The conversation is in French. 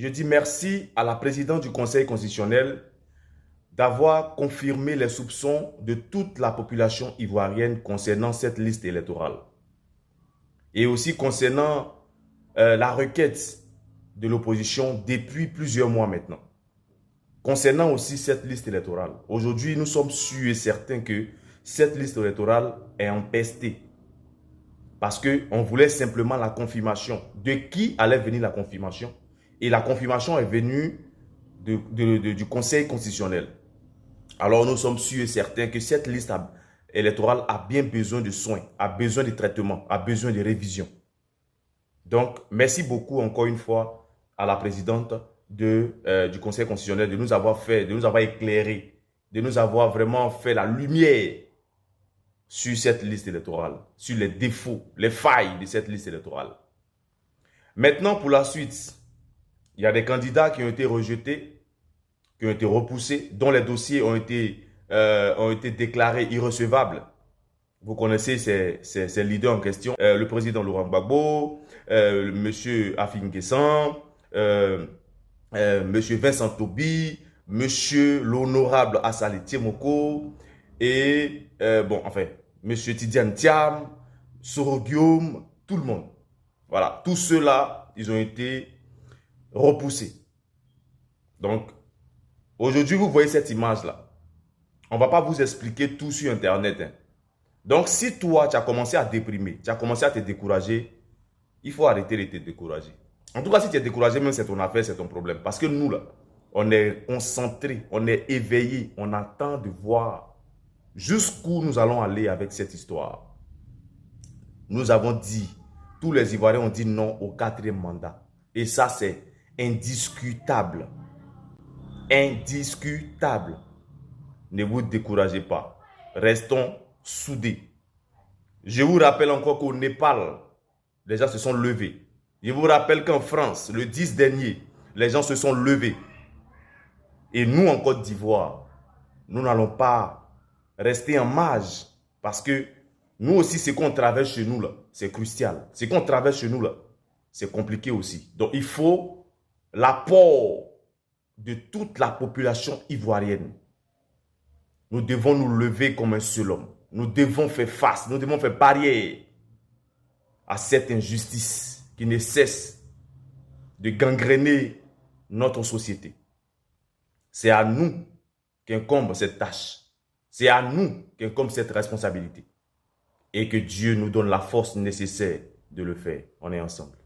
je dis merci à la présidente du Conseil constitutionnel d'avoir confirmé les soupçons de toute la population ivoirienne concernant cette liste électorale. Et aussi concernant la requête de l'opposition depuis plusieurs mois maintenant. Concernant aussi cette liste électorale, aujourd'hui nous sommes sûrs et certains que cette liste électorale est empestée. Parce qu'on voulait simplement la confirmation de qui allait venir la confirmation. Et la confirmation est venue du Conseil constitutionnel. Alors nous sommes sûrs et certains que cette liste électorale a bien besoin de soins, a besoin de traitement, a besoin de révision. Donc, merci beaucoup encore une fois à la présidente du Conseil constitutionnel de nous avoir éclairé, de nous avoir vraiment fait la lumière sur cette liste électorale, sur les défauts, les failles de cette liste électorale. Maintenant, pour la suite, il y a des candidats qui ont été rejetés, qui ont été repoussés, dont les dossiers ont été déclarés irrecevables. Vous connaissez ces leaders en question. Le président Laurent Gbagbo, M. Afin Guessan, M. Vincent Tobi, M. l'honorable Assali Tiemoko et, M. Tidiane Thiam, Soro Guillaume, tout le monde. Voilà, tous ceux-là, ils ont été repoussés. Donc, aujourd'hui, vous voyez cette image-là. On ne va pas vous expliquer tout sur Internet. Hein. Donc, si toi, tu as commencé à déprimer, tu as commencé à te décourager, il faut arrêter de te décourager. En tout cas, si tu es découragé, même c'est ton affaire, c'est ton problème. Parce que nous, là, on est concentrés, on est éveillés, on attend de voir jusqu'où nous allons aller avec cette histoire. Nous avons dit, tous les Ivoiriens ont dit non au 4e mandat. Et ça, c'est indiscutable. Indiscutable. Ne vous découragez pas. Restons soudés. Je vous rappelle encore qu'au Népal, les gens se sont levés. Je vous rappelle qu'en France, le 10 dernier, les gens se sont levés. Et nous, en Côte d'Ivoire, nous n'allons pas rester en marge. Parce que nous aussi, ce qu'on traverse chez nous, là, c'est crucial. Ce qu'on traverse chez nous, là, c'est compliqué aussi. Donc, il faut l'apport de toute la population ivoirienne. Nous devons nous lever comme un seul homme. Nous devons faire face, nous devons faire barrière à cette injustice qui ne cesse de gangréner notre société. C'est à nous qu'incombe cette tâche. C'est à nous qu'incombe cette responsabilité. Et que Dieu nous donne la force nécessaire de le faire. On est ensemble.